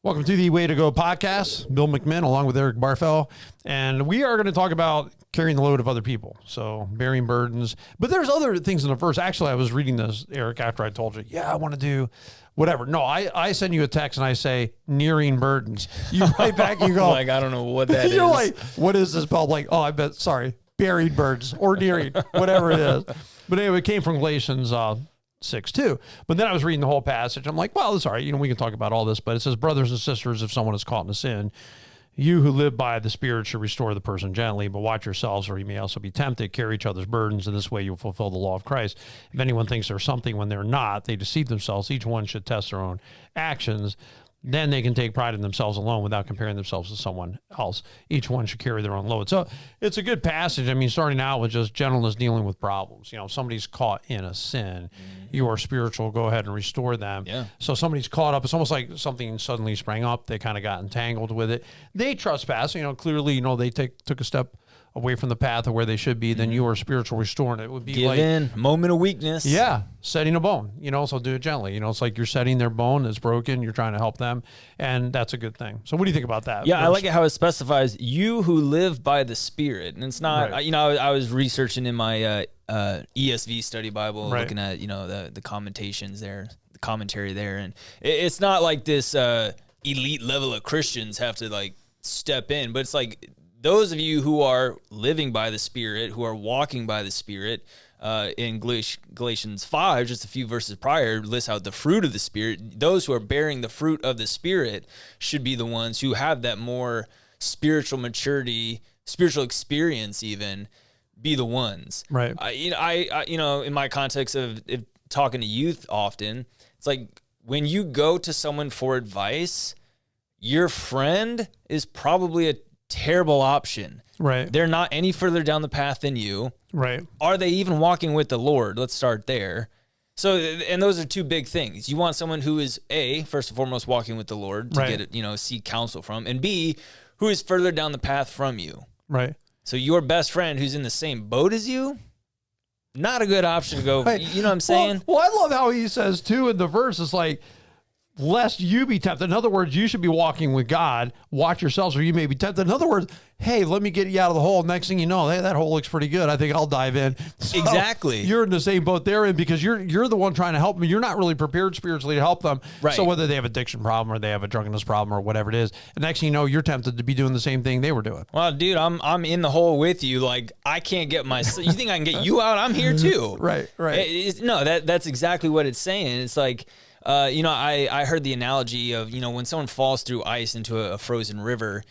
Welcome to the Way to Go podcast. Bill McMinn along with Eric Barfell. And we are going to talk about carrying the load of other people. So bearing burdens. But there's other things in the verse. Actually, I was reading this, Eric, after I told you, I want to do whatever. No, I send you a text and I say, nearing burdens. You write back, you go. Like, I don't know what that you're is. like, what is this, Paul? Like, I bet, sorry, buried burdens or nearing, whatever it is. But anyway, it came from Galatians 6:2. But then I was reading the whole passage. I'm like, well, it's all right. We can talk about all this, but it says, brothers and sisters, if someone is caught in a sin, you who live by the Spirit should restore the person gently, but watch yourselves, or you may also be tempted. Carry each other's burdens. In this way, you'll fulfill the law of Christ. If anyone thinks they're something when they're not, they deceive themselves. Each one should test their own actions. Then they can take pride in themselves alone without comparing themselves to someone else. Each one should carry their own load. So it's a good passage. I mean, starting out with just gentleness dealing with problems. If somebody's caught in a sin, you are spiritual, go ahead and restore them. Yeah. So somebody's caught up. It's almost like something suddenly sprang up. They kind of got entangled with it. They trespass. Clearly, they took a step away from the path of where they should be. Then you are spiritual restoring. It would be Give like in, moment of weakness. Yeah, setting a bone. So do it gently. It's like you're setting their bone that's broken. You're trying to help them, and that's a good thing. So what do you think about that? Yeah, I like it how it specifies you who live by the Spirit, and it's not. Right. I was researching in my ESV study Bible, Right. looking at the commentations there, the commentary there, and it's not like this elite level of Christians have to step in, but it's like those of you who are living by the Spirit, who are walking by the Spirit. In Galatians 5, just a few verses prior, lists out the fruit of the Spirit. Those who are bearing the fruit of the Spirit should be the ones who have that more spiritual maturity, spiritual experience, even be the ones. Right. I in my context of talking to youth, often it's like when you go to someone for advice, your friend is probably a terrible option. Right. They're not any further down the path than you. Right. Are they even walking with the Lord? Let's start there. So, and those are two big things. You want someone who is first and foremost, walking with the Lord to Right. get it, seek counsel from, and B, who is further down the path from you. Right. So your best friend who's in the same boat as you, not a good option to go. Right. You know what I'm saying? Well, I love how he says too in the verse. It's like, lest you be tempted. In other words, you should be walking with God. Watch yourselves, or you may be tempted. In other words, hey, let me get you out of the hole. Next thing you know, hey, that hole looks pretty good. I think I'll dive in. So Exactly. You're in the same boat they're in because you're the one trying to help them. You're not really prepared spiritually to help them. Right. So whether they have addiction problem or they have a drunkenness problem or whatever it is, the next thing you know, you're tempted to be doing the same thing they were doing. Well, dude, I'm in the hole with you. Like, I can't get you think I can get you out? I'm here too. Right. No, that's exactly what it's saying. It's like, I heard the analogy of, when someone falls through ice into a frozen river,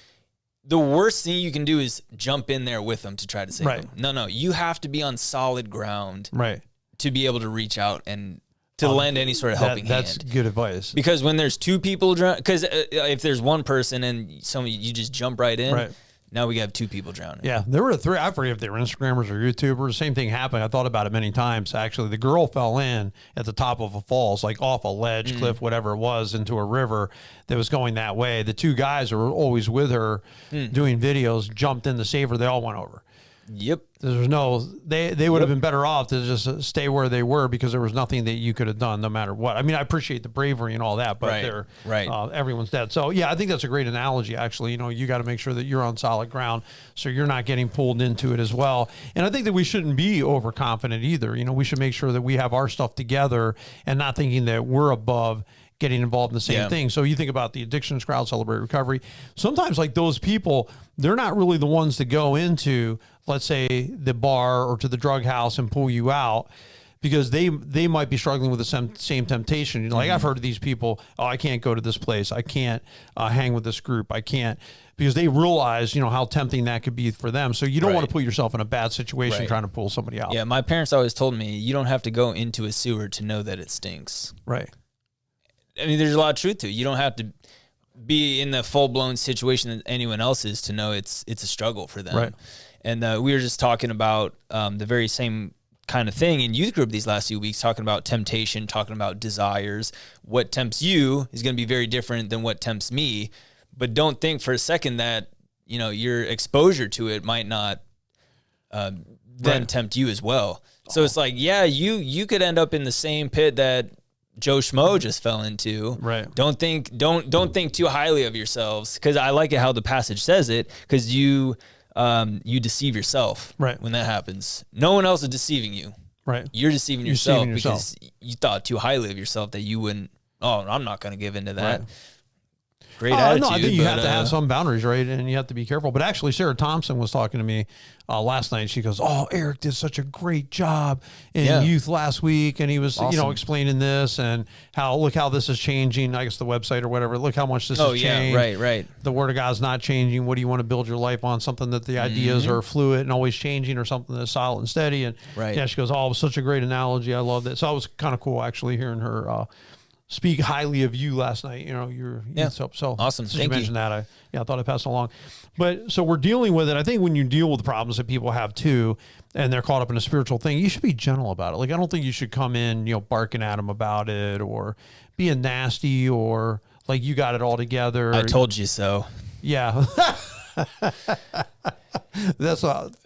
the worst thing you can do is jump in there with them to try to save Right. them. No, you have to be on solid ground Right. to be able to reach out and to lend any sort of helping That's hand. good advice. Because when there's two people, because if there's one person and you just jump right in, Right. now we have two people drowning. Yeah, there were three. I forget if they were Instagrammers or YouTubers. Same thing happened. I thought about it many times. Actually, the girl fell in at the top of a falls, like off a ledge, cliff, whatever it was, into a river that was going that way. The two guys who were always with her doing videos jumped in to save her. They all went over. Yep. There's they would have been better off to just stay where they were because there was nothing that you could have done no matter what. I mean, I appreciate the bravery and all that, but everyone's dead. So yeah, I think that's a great analogy. Actually, you got to make sure that you're on solid ground so you're not getting pulled into it as well. And I think that we shouldn't be overconfident either. We should make sure that we have our stuff together and not thinking that we're above getting involved in the same thing. So you think about the addictions crowd, Celebrate Recovery. Sometimes like those people, they're not really the ones to go into, let's say, the bar or to the drug house and pull you out because they might be struggling with the same temptation. Like I've heard of these people, I can't go to this place. I can't hang with this group. I can't, because they realize, how tempting that could be for them. So you don't want to put yourself in a bad situation trying to pull somebody out. Yeah, my parents always told me, you don't have to go into a sewer to know that it stinks. Right. I mean, there's a lot of truth to it. You don't have to be in the full-blown situation that anyone else is to know it's a struggle for them. Right. And we were just talking about the very same kind of thing in youth group these last few weeks, talking about temptation, talking about desires. What tempts you is going to be very different than what tempts me. But don't think for a second that, your exposure to it might not then tempt you as well. So it's like, yeah, you could end up in the same pit that Joe Schmo just fell into. Right. Don't think too highly of yourselves, because I like it how the passage says it, because you deceive yourself. Right. When that happens, no one else is deceiving you. Right. You're deceiving yourself because you thought too highly of yourself that you wouldn't. Oh, I'm not going to give into that. Right. Great attitude. No, I think you have to have some boundaries, right? And you have to be careful. But actually, Sarah Thompson was talking to me last night. She goes, "Oh, Eric did such a great job in youth last week, and he was, explaining this and look how this is changing. I guess the website or whatever. Look how much this has changed. Right. The Word of God's not changing. What do you want to build your life on? Something that the ideas are fluid and always changing, or something that's solid and steady." And she goes, "Oh, it was such a great analogy. I love that." So it was kind of cool actually hearing her. Speak highly of you last night. So awesome. Since you mentioned that, I thought I'd pass it along. But so we're dealing with it. I think when you deal with the problems that people have too, and they're caught up in a spiritual thing, you should be gentle about it. Like, I don't think you should come in, barking at them about it, or being nasty, or like you got it all together. I told you so. Yeah. That's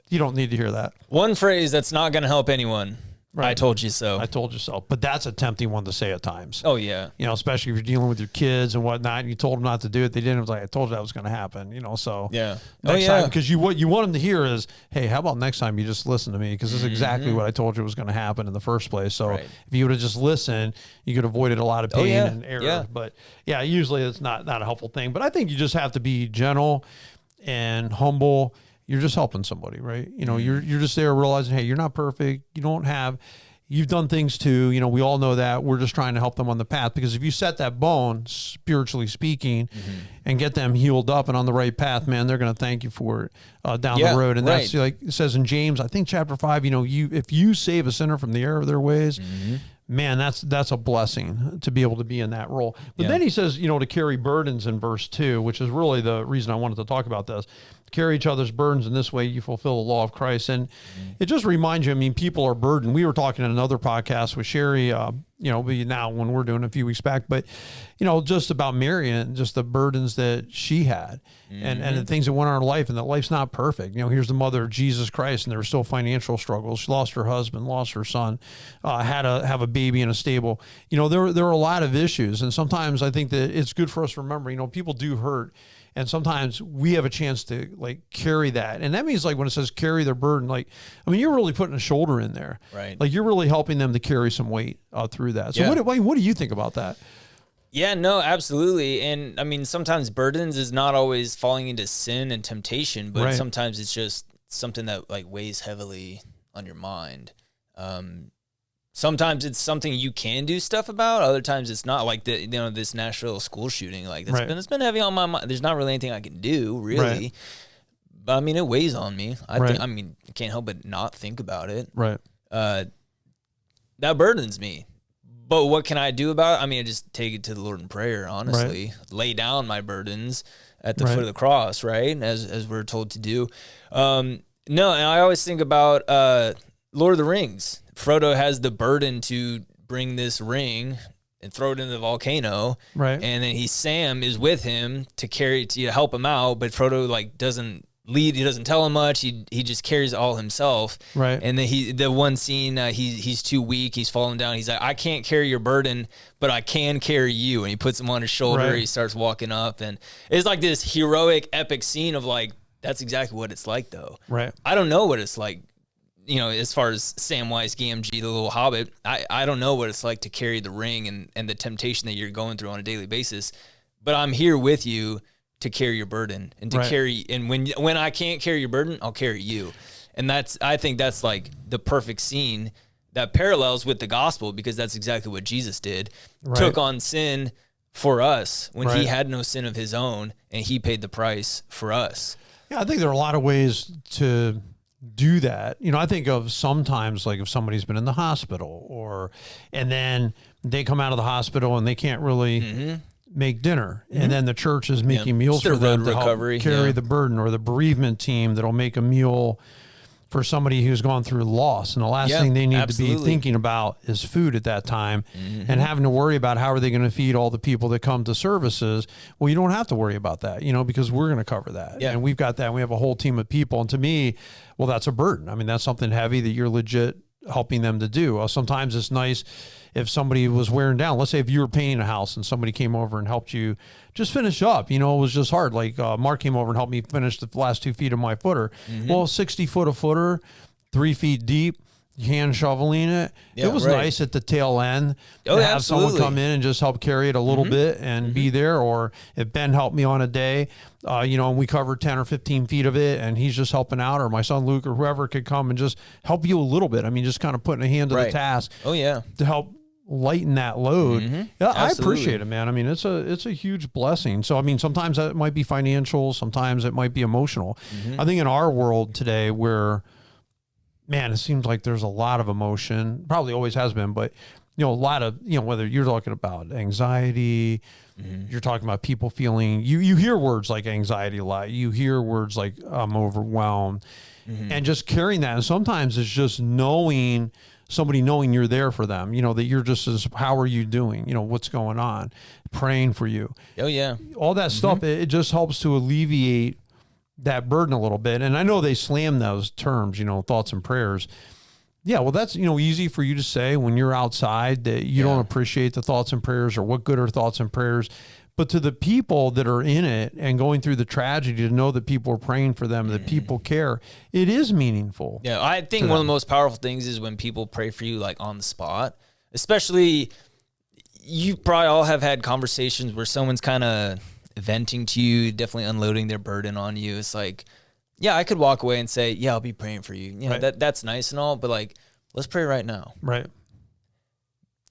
you don't need to hear that. One phrase that's not going to help anyone. Right. I told you so. I told you so. But that's a tempting one to say at times. Oh, yeah. Especially if you're dealing with your kids and whatnot, and you told them not to do it. They didn't. It was like, I told you that was going to happen, so. Yeah. Next time, because what you want them to hear is, hey, how about next time you just listen to me? Because this is exactly what I told you was going to happen in the first place. So if you would have just listened, you could have avoided a lot of pain and error. Yeah. But usually it's not a helpful thing. But I think you just have to be gentle and humble. You're just helping somebody, right? You're just there realizing, hey, you're not perfect. You've done things too. We all know that. We're just trying to help them on the path, because if you set that bone, spiritually speaking, and get them healed up and on the right path, man, they're going to thank you for it down the road. And that's like it says in James, I think chapter 5, if you save a sinner from the error of their ways, man, that's a blessing to be able to be in that role. But then he says, to carry burdens in verse 2, which is really the reason I wanted to talk about this. Carry each other's burdens, in this way you fulfill the law of Christ. And it just reminds you, people are burdened. We were talking in another podcast with Sherry, now when we're doing a few weeks back, but, just about Mary and just the burdens that she had and the things that went on in her life, and that life's not perfect. Here's the mother of Jesus Christ, and there were still financial struggles. She lost her husband, lost her son, had to have a baby in a stable. There were a lot of issues. And sometimes I think that it's good for us to remember, people do hurt. And sometimes we have a chance to carry that. And that means when it says carry their burden, you're really putting a shoulder in there. Right. You're really helping them to carry some weight through that. So what do you think about that? Yeah, no, absolutely. And sometimes burdens is not always falling into sin and temptation, but sometimes it's just something that weighs heavily on your mind. Sometimes it's something you can do stuff about. Other times it's not, like this Nashville school shooting. It's been heavy on my mind. There's not really anything I can do, really. Right. But it weighs on me. I can't help but not think about it. Right. That burdens me. But what can I do about it? I just take it to the Lord in prayer, honestly. Right. Lay down my burdens at the foot of the cross, right? As we're told to do. No, and I always think about Lord of the Rings. Frodo has the burden to bring this ring and throw it in the volcano. Right. And then Sam is with him to help him out, but Frodo doesn't lead, he doesn't tell him much. He just carries it all himself. Right. And then the one scene he's too weak, he's falling down. He's like, I can't carry your burden, but I can carry you. And he puts him on his shoulder. Right. He starts walking up, and it's this heroic, epic scene of that's exactly what it's like though. Right. I don't know what it's like. As far as Samwise Gamgee, the little hobbit, I don't know what it's like to carry the ring and the temptation that you're going through on a daily basis, but I'm here with you to carry your burden and to carry. And when I can't carry your burden, I'll carry you. And I think that's the perfect scene that parallels with the gospel, because that's exactly what Jesus did. Right. Took on sin for us when he had no sin of his own, and he paid the price for us. Yeah, I think there are a lot of ways to do that. I think of sometimes if somebody's been in the hospital and then they come out of the hospital and they can't really make dinner. And then the church is making meals for them to help carry the burden, or the bereavement team that'll make a meal for somebody who's gone through loss. And the last thing they need to be thinking about is food at that time, and having to worry about how are they going to feed all the people that come to services. Well, you don't have to worry about that, because we're going to cover that. Yeah. And we've got that. And we have a whole team of people. And to me, well, that's a burden. That's something heavy that you're legit helping them to do. Sometimes it's nice if somebody was wearing down. Let's say if you were painting a house and somebody came over and helped you just finish up, it was just hard. Like Mark came over and helped me finish the last 2 feet of my footer. Well, 60 foot of footer, 3 feet deep, hand shoveling it. It was nice at the tail end to have someone come in and just help carry it a little bit and be there. Or if Ben helped me on a day, and we covered 10 or 15 feet of it and he's just helping out, or my son Luke or whoever could come and just help you a little bit. I mean, just kind of putting a hand to the task. To help lighten that load. Yeah, I appreciate it, man. I mean, it's a huge blessing. So, I mean, sometimes that might be financial, sometimes it might be emotional. I think in our world today where, man, it seems like there's a lot of emotion, probably always has been, but a lot of, whether you're talking about anxiety, you're talking about people feeling, you hear words like anxiety a lot. You hear words like I'm overwhelmed and just carrying that. And sometimes it's just somebody knowing you're there for them, that you're just how are you doing? What's going on? Praying for you. Oh yeah. All that stuff, it just helps to alleviate that burden a little bit. And I know they slam those terms, thoughts and prayers. Yeah, well, that's, easy for you to say when you're outside that you don't appreciate the thoughts and prayers or what good are thoughts and prayers. But to the people that are in it and going through the tragedy, to know that people are praying for them, that people care, it is meaningful. Yeah, I think one of the most powerful things is when people pray for you, like on the spot. Especially, you probably all have had conversations where someone's kind of venting to you, definitely unloading their burden on you. It's like, yeah, I could walk away and say, yeah, I'll be praying for you. That's nice and all, but like, let's pray right now. Right.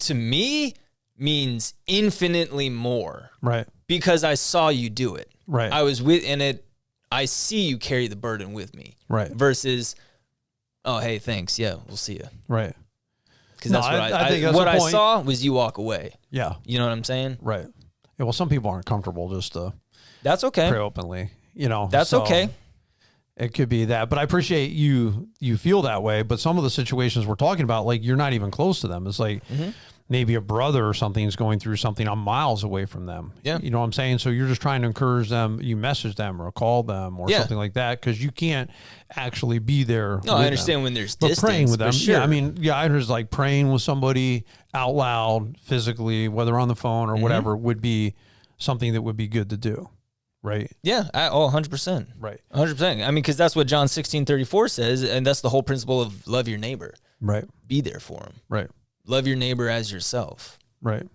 To me, means infinitely more. Right. Because I saw you do it. Right. I was in it. I see you carry the burden with me. Right. Versus, oh, hey, thanks. Yeah, we'll see you. Right. Because that's what I think what I saw was you walk away. Yeah. You know what I'm saying? Right. Yeah, well, some people aren't comfortable just to that's okay. pray openly, That's okay. It could be that, but I appreciate you feel that way. But some of the situations we're talking about, like you're not even close to them. It's like maybe a brother or something is going through something. I'm miles away from them. Yeah. You know what I'm saying? So you're just trying to encourage them. You message them or call them or something like that because you can't actually be there. No, I understand when there's distance. But praying with them. Sure. Yeah, I mean, I was like praying with somebody out loud, physically, whether on the phone or whatever, would be something that would be good to do. Right. Yeah. 100%. Right. 100%. I mean, because that's what John 16:34 says, and that's the whole principle of love your neighbor. Right. Be there for him. Right. Love your neighbor as yourself. Right.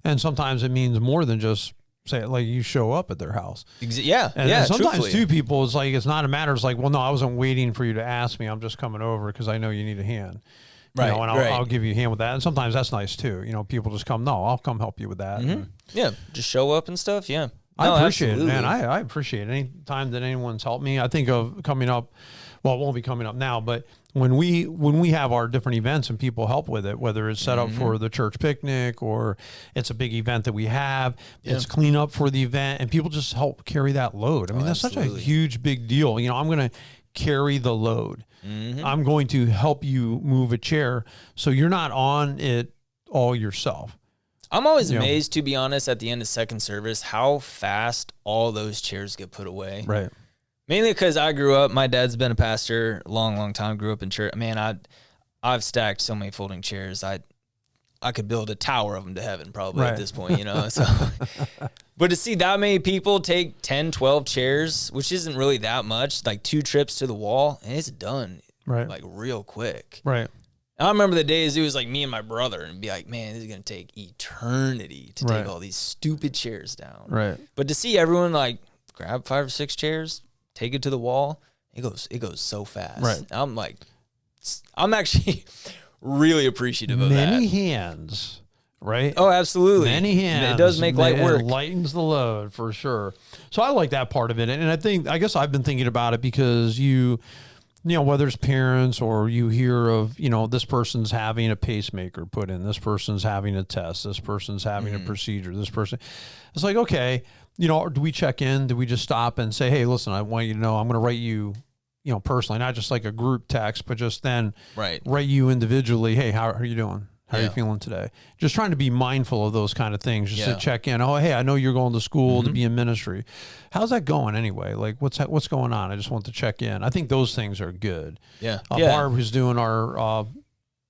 And sometimes it means more than just say it, like you show up at their house. Yeah. And sometimes too, people, it's like, it's not a matter. It's like, well, no, I wasn't waiting for you to ask me. I'm just coming over because I know you need a hand. Right. And I'll give you a hand with that. And sometimes that's nice too. People just come, no, I'll come help you with that. Yeah. Just show up and stuff. Yeah. I appreciate it, man. I appreciate it. Any time that anyone's helped me, I think of coming up. Well, it won't be coming up now, but when we have our different events and people help with it, whether it's set up for the church picnic or it's a big event that we have, it's clean up for the event, and people just help carry that load. I mean, that's such a huge, big deal. I'm going to carry the load. I'm going to help you move a chair, so you're not on it all yourself. I'm always amazed, to be honest, at the end of second service, how fast all those chairs get put away. Right. Mainly because I grew up, my dad's been a pastor a long, long time, grew up in church. Man, I've stacked so many folding chairs. I could build a tower of them to heaven probably at this point, So, but to see that many people take 10, 12 chairs, which isn't really that much, like 2 trips to the wall, and it's done. Right. Like real quick. Right. I remember the days it was like me and my brother and be like, man, this is going to take eternity to take all these stupid chairs down. Right. But to see everyone like grab 5 or 6 chairs, take it to the wall, it goes so fast. Right. I'm actually really appreciative of that. Many hands, right? Oh, absolutely. Many hands. It does make light work. It lightens the load for sure. So I like that part of it. And I guess I've been thinking about it because whether it's parents or you hear of, this person's having a pacemaker put in, this person's having a test, this person's having a procedure, this person, it's like, okay, do we check in? Do we just stop and say, hey, listen, I want you to know, I'm going to write you, personally, not just like a group text, but just then write you individually. Hey, how are you doing? How are you feeling today? Just trying to be mindful of those kind of things, just to check in. Oh, hey, I know you're going to school to be in ministry. How's that going anyway? Like, what's going on? I just want to check in. I think those things are good. Yeah. Barb, who's doing our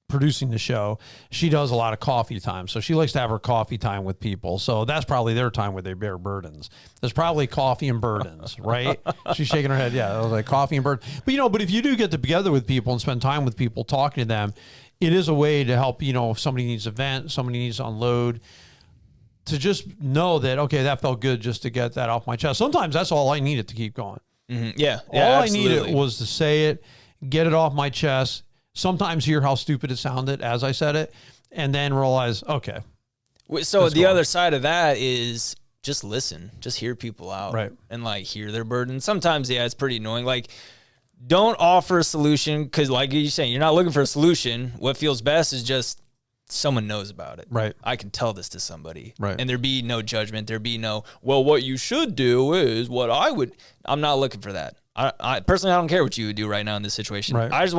producing the show, she does a lot of coffee time. So she likes to have her coffee time with people. So that's probably their time where they bear burdens. There's probably coffee and burdens, right? She's shaking her head. Yeah, I was like coffee and burdens. But, but if you do get together with people and spend time with people, talking to them, it is a way to help, if somebody needs a vent, somebody needs to unload, to just know that, okay, that felt good just to get that off my chest. Sometimes that's all I needed to keep going. Mm-hmm. Yeah. All absolutely. I needed was to say it, get it off my chest, sometimes hear how stupid it sounded as I said it, and then realize, okay. So the other side of that is just listen, just hear people out, right? And hear their burden. Sometimes, it's pretty annoying. Don't offer a solution because, like you're saying, you're not looking for a solution. What feels best is just someone knows about it. Right. I can tell this to somebody. Right. And there be no judgment. There be no, well, what you should do is what I would. I'm not looking for that. I personally, I don't care what you would do right now in this situation. Right. I just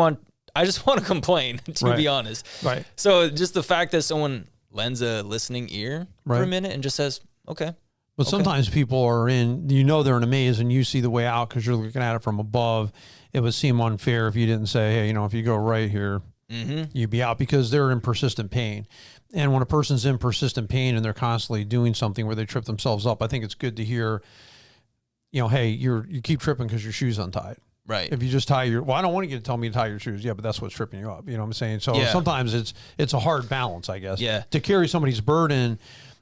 want to complain, to be honest. Right. So just the fact that someone lends a listening ear for a minute and just says, okay. But sometimes people are they're in a maze and you see the way out because you're looking at it from above. It would seem unfair if you didn't say, hey, if you go right here, you'd be out, because they're in persistent pain. And when a person's in persistent pain and they're constantly doing something where they trip themselves up, I think it's good to hear, hey, you keep tripping because your shoe's untied. Right. If you just tie I don't want you to tell me to tie your shoes. Yeah, but that's what's tripping you up. You know what I'm saying? So sometimes it's a hard balance, I guess. Yeah. To carry somebody's burden,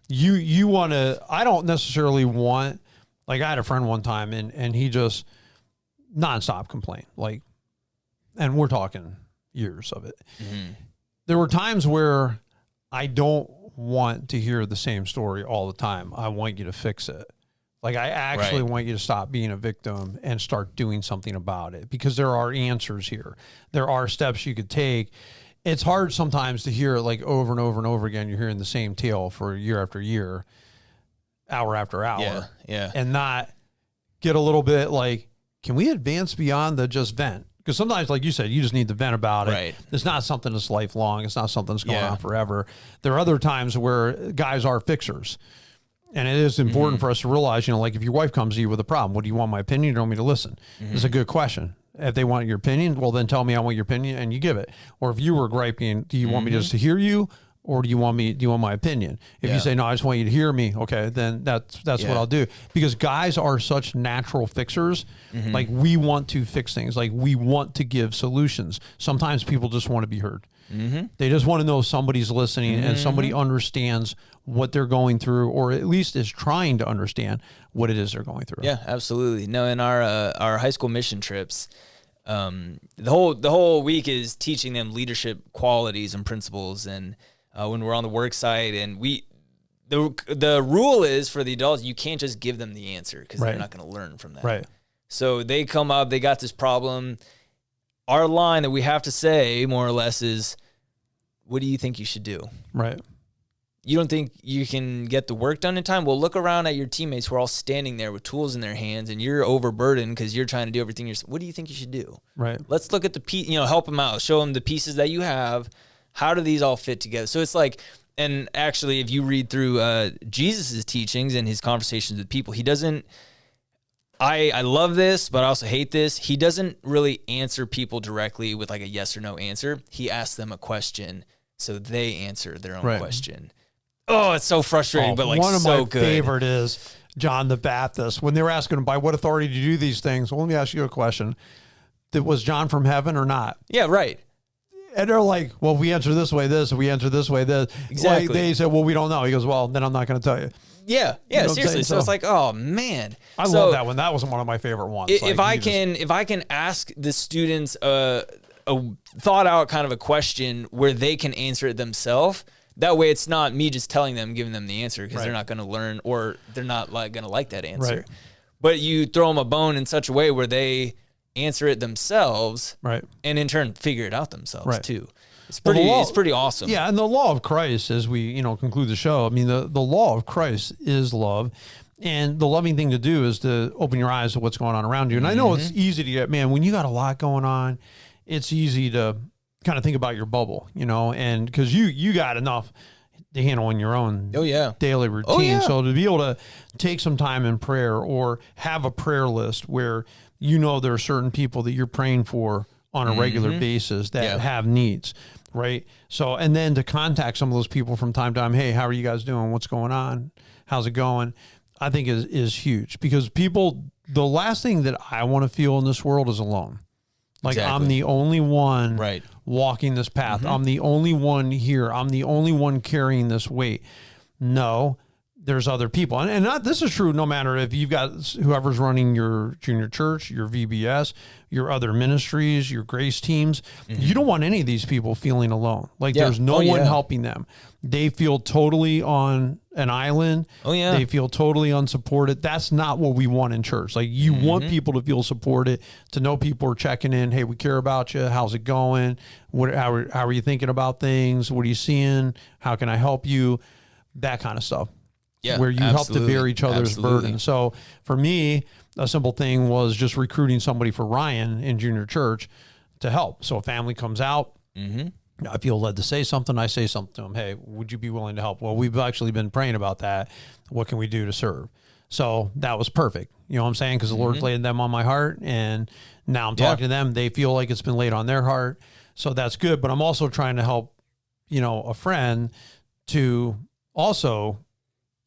you want to, I don't necessarily want, I had a friend one time and he just nonstop complained, and we're talking years of it. Mm-hmm. There were times where I don't want to hear the same story all the time. I want you to fix it. I actually want you to stop being a victim and start doing something about it, because there are answers here. There are steps you could take. It's hard sometimes to hear it over and over and over again. You're hearing the same tale for year after year, hour after hour, and not get a little bit can we advance beyond the just vent? Because sometimes, like you said, you just need to vent about it. Right. It's not something that's lifelong. It's not something that's going on forever. There are other times where guys are fixers. And it is important for us to realize, if your wife comes to you with a problem, what do you want, my opinion, or do you want me to listen? It's a good question. If they want your opinion, well, then tell me I want your opinion, and you give it. Or if you were griping, do you want me just to hear you, or do you want my opinion? If you say, no, I just want you to hear me, okay, then that's what I'll do. Because guys are such natural fixers. We want to fix things. We want to give solutions. Sometimes people just want to be heard. They just want to know somebody's listening and somebody understands what they're going through, or at least is trying to understand what it is they're going through. Yeah, absolutely. No, in our high school mission trips, the whole week is teaching them leadership qualities and principles. And when we're on the work site, and the rule is for the adults, you can't just give them the answer, because they're not going to learn from that. Right. So they come up, they got this problem. Our line that we have to say, more or less, is, what do you think you should do? Right. You don't think you can get the work done in time? Well, look around at your teammates who are all standing there with tools in their hands, and you're overburdened because you're trying to do everything yourself. What do you think you should do? Right. Let's look at help them out, show them the pieces that you have. How do these all fit together? So it's and actually, if you read through Jesus's teachings and his conversations with people, he doesn't, I love this, but I also hate this. He doesn't really answer people directly with a yes or no answer. He asks them a question, so they answer their own question. Oh, it's so frustrating, but one of my good. favorite is John the Baptist. When they were asking him, by what authority do you do these things? Well, let me ask you a question. Was John from heaven or not? Yeah, right. And they're like, well, we answer this way, this, we answer this way, this. Exactly. They said, well, we don't know. He goes, well, then I'm not going to tell you. Yeah, seriously. So it's oh man, I love that one. That was one of my favorite ones. If I can ask the students a thought out kind of a question where they can answer it themselves, that way it's not me just telling them, giving them the answer, because they're not going to learn, or they're not going to like that answer. Right. But you throw them a bone in such a way where they answer it themselves, and in turn figure it out themselves too. It's pretty awesome. Yeah, and the law of Christ, as we conclude the show, I mean, the law of Christ is love, and the loving thing to do is to open your eyes to what's going on around you. And I know it's easy to get, when you got a lot going on, it's easy to kind of think about your bubble, and because you got enough to handle in your own daily routine. So to be able to take some time in prayer, or have a prayer list where there are certain people that you're praying for on a regular basis that have needs. Right. So, and then to contact some of those people from time to time, hey, how are you guys doing? What's going on? How's it going? I think is huge, because people, the last thing that I want to feel in this world is alone. Like I'm the only one walking this path. I'm the only one here. I'm the only one carrying this weight. No, there's other people. And this is true no matter if you've got whoever's running your junior church, your VBS, your other ministries, your grace teams. You don't want any of these people feeling alone. Like there's no one helping them. They feel totally on an island. They feel totally unsupported. That's not what we want in church. Like you want people to feel supported, to know people are checking in. Hey, we care about you. How's it going? How are you thinking about things? What are you seeing? How can I help you? That kind of stuff. Yeah, where you help to bear each other's burden. So for me, a simple thing was just recruiting somebody for Ryan in junior church to help. So a family comes out, I feel led to say something. I say something to them. Hey, would you be willing to help? Well, we've actually been praying about that. What can we do to serve? So that was perfect. You know what I'm saying? Because the Lord laid them on my heart, and now I'm talking to them. They feel like it's been laid on their heart. So that's good. But I'm also trying to help, a friend to also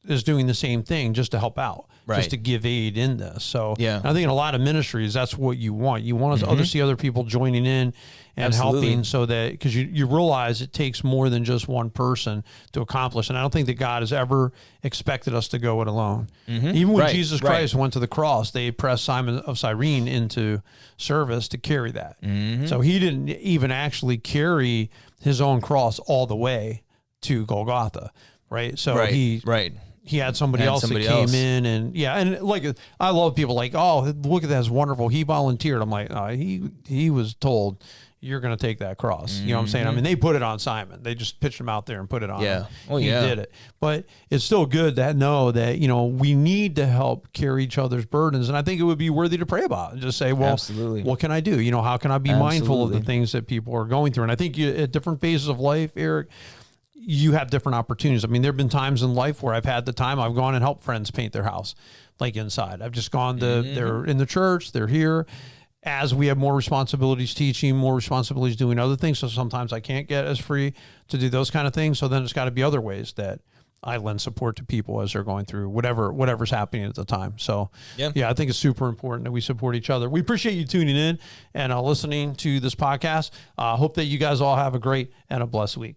is doing the same thing, just to help out, just to give aid in this. So I think in a lot of ministries, that's what you want. You want to see other people joining in and helping, so that, because you realize it takes more than just one person to accomplish. And I don't think that God has ever expected us to go it alone. Even when Jesus Christ went to the cross, they pressed Simon of Cyrene into service to carry that. So he didn't even actually carry his own cross all the way to Golgotha. Right. So he had somebody else that came in, and and like, I love people like, oh, look at that, it's wonderful. He volunteered. I'm like, he was told, you're going to take that cross. You know what I'm saying? I mean, they put it on Simon. They just pitched him out there and put it on him. He did it. But it's still good to know that, we need to help carry each other's burdens. And I think it would be worthy to pray about and just say, well, what can I do? How can I be mindful of the things that people are going through? And I think at different phases of life, Eric, you have different opportunities. I mean, there've been times in life where I've had the time, I've gone and helped friends paint their house, like inside. I've just gone to, they're in the church, they're here. As we have more responsibilities teaching, more responsibilities doing other things. So sometimes I can't get as free to do those kind of things. So then it's got to be other ways that I lend support to people as they're going through whatever's happening at the time. So I think it's super important that we support each other. We appreciate you tuning in and listening to this podcast. Hope that you guys all have a great and a blessed week.